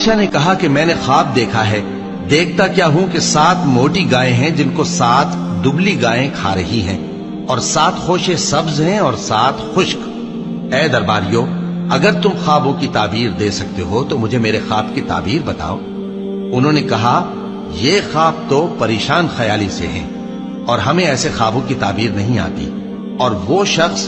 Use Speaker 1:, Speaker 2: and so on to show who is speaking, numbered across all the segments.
Speaker 1: بادشاہ نے کہا کہ میں نے خواب دیکھا ہے، دیکھتا کیا ہوں کہ 7 موٹی گائیں ہیں جن کو 7 دبلی گائیں کھا رہی ہیں، اور 7 خوشے سبز ہیں اور 7 خشک۔ اے درباریو، اگر تم خوابوں کی تعبیر دے سکتے ہو تو مجھے میرے خواب کی تعبیر بتاؤ۔ انہوں نے کہا یہ خواب تو پریشان خیالی سے ہیں اور ہمیں ایسے خوابوں کی تعبیر نہیں آتی۔ اور وہ شخص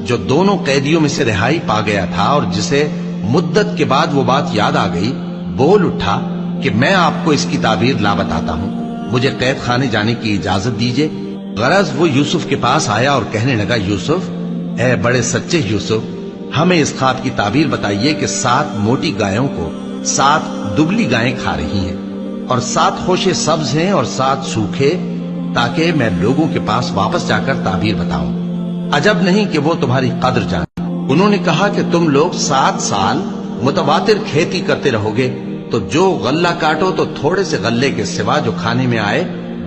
Speaker 1: جو دونوں قیدیوں میں سے رہائی پا گیا تھا اور جسے مدت کے بعد وہ بات یاد آ گئی، بول اٹھا کہ میں آپ کو اس کی تعبیر لا بتاتا ہوں، مجھے قید خانے جانے کی اجازت دیجیے۔ غرض وہ یوسف کے پاس آیا اور کہنے لگا، یوسف، اے بڑے سچے یوسف، ہمیں اس خواب کی تعبیر بتائیے کہ 7 موٹی گایوں کو 7 دبلی گائیں کھا رہی ہیں، اور 7 خوشے سبز ہیں اور 7 سوکھے، تاکہ میں لوگوں کے پاس واپس جا کر تعبیر بتاؤں۔ عجب نہیں کہ وہ تمہاری قدر جانیں۔ انہوں نے کہا کہ تم لوگ 7 سال متواتر کھیتی کرتے رہو گے، تو جو غلہ کاٹو تو تھوڑے سے غلے کے سوا جو کھانے میں آئے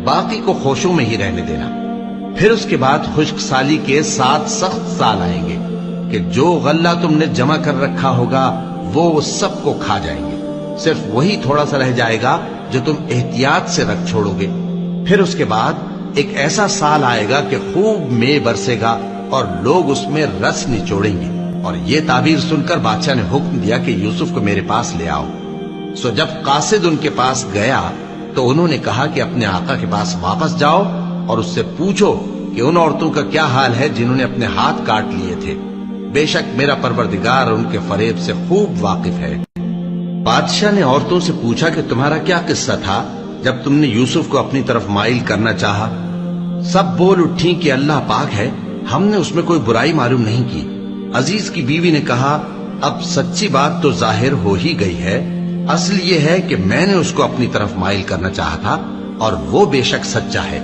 Speaker 1: باقی کو خوشوں میں ہی رہنے دینا۔ پھر اس کے بعد خشک سالی کے 7 سخت سال آئیں گے کہ جو غلہ تم نے جمع کر رکھا ہوگا وہ سب کو کھا جائیں گے، صرف وہی تھوڑا سا رہ جائے گا جو تم احتیاط سے رکھ چھوڑو گے۔ پھر اس کے بعد ایک ایسا سال آئے گا کہ خوب مے برسے گا اور لوگ اس میں رس نچوڑیں گے۔ اور یہ تعبیر سن کر بادشاہ نے حکم دیا کہ یوسف کو میرے پاس لے آؤ۔ سو جب قاصد ان کے پاس گیا تو انہوں نے کہا کہ اپنے آقا کے پاس واپس جاؤ اور اس سے پوچھو کہ ان عورتوں کا کیا حال ہے جنہوں نے اپنے ہاتھ کاٹ لیے تھے، بے شک میرا پروردگار ان کے فریب سے خوب واقف ہے۔ بادشاہ نے عورتوں سے پوچھا کہ تمہارا کیا قصہ تھا جب تم نے یوسف کو اپنی طرف مائل کرنا چاہا؟ سب بول اٹھیں کہ اللہ پاک ہے، ہم نے اس میں کوئی برائی معلوم نہیں کی۔ عزیز کی بیوی نے کہا، اب سچی بات تو ظاہر ہو ہی گئی ہے، اصل یہ ہے کہ میں نے اس کو اپنی طرف مائل کرنا چاہا تھا اور وہ بے شک سچا ہے۔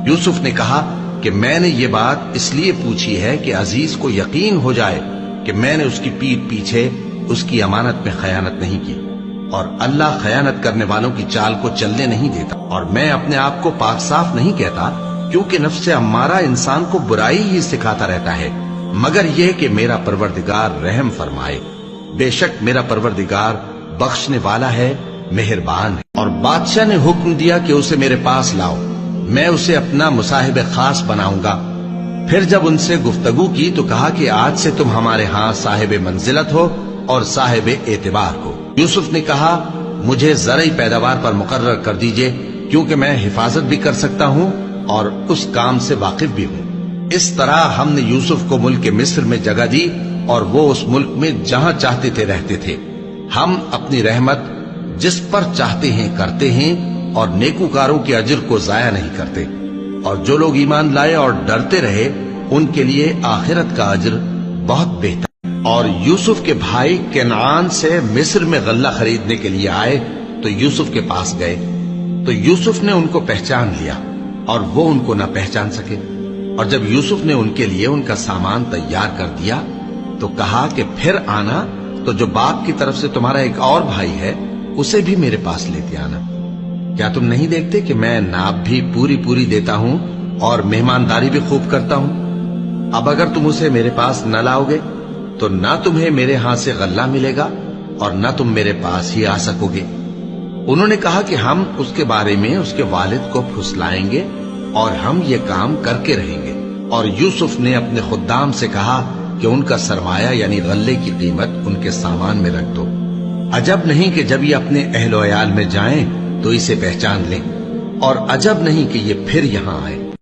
Speaker 1: یوسف نے کہا کہ میں نے یہ بات اس لیے پوچھی ہے کہ عزیز کو یقین ہو جائے کہ میں نے اس کی پیٹھ پیچھے اس کی امانت میں خیانت نہیں کی، اور اللہ خیانت کرنے والوں کی چال کو چلنے نہیں دیتا۔ اور میں اپنے آپ کو پاک صاف نہیں کہتا، کیونکہ نفس امارہ انسان کو برائی ہی سکھاتا رہتا ہے، مگر یہ کہ میرا پروردگار رحم فرمائے، بے شک میرا پروردگار بخشنے والا ہے، مہربان ہے۔ اور بادشاہ نے حکم دیا کہ اسے میرے پاس لاؤ، میں اسے اپنا مصاحب خاص بناؤں گا۔ پھر جب ان سے گفتگو کی تو کہا کہ آج سے تم ہمارے ہاں صاحب منزلت ہو اور صاحب اعتبار ہو۔ یوسف نے کہا، مجھے زرعی پیداوار پر مقرر کر دیجئے، کیونکہ میں حفاظت بھی کر سکتا ہوں اور اس کام سے واقف بھی ہوں۔ اس طرح ہم نے یوسف کو ملک مصر میں جگہ دی اور وہ اس ملک میں جہاں چاہتے تھے رہتے تھے۔ ہم اپنی رحمت جس پر چاہتے ہیں کرتے ہیں اور نیکوکاروں کے اجر کو ضائع نہیں کرتے، اور جو لوگ ایمان لائے اور ڈرتے رہے ان کے لیے آخرت کا اجر بہت بہتر۔ اور یوسف کے بھائی کنعان سے مصر میں غلہ خریدنے کے لیے آئے تو یوسف کے پاس گئے، تو یوسف نے ان کو پہچان لیا اور وہ ان کو نہ پہچان سکے۔ اور جب یوسف نے ان کے لیے ان کا سامان تیار کر دیا تو کہا کہ پھر آنا تو جو باپ کی طرف سے تمہارا ایک اور بھائی ہے اسے بھی میرے پاس لیتے آنا۔ کیا تم نہیں دیکھتے کہ میں ناب بھی پوری پوری دیتا ہوں اور مہمانداری بھی خوب کرتا ہوں؟ اب اگر تم اسے میرے پاس نہ لاؤ گے تو نہ تمہیں میرے ہاں سے غلہ ملے گا اور نہ تم میرے پاس ہی آ سکو گے۔ انہوں نے کہا کہ ہم اس کے بارے میں اس کے والد کو پھسلائیں گے اور ہم یہ کام کر کے رہیں گے۔ اور یوسف نے اپنے خدام سے کہا کہ ان کا سرمایہ یعنی غلے کی قیمت ان کے سامان میں رکھ دو۔ عجب نہیں کہ جب یہ اپنے اہل و عیال میں جائیں تو اسے پہچان لیں، اور عجب نہیں کہ یہ پھر یہاں آئے۔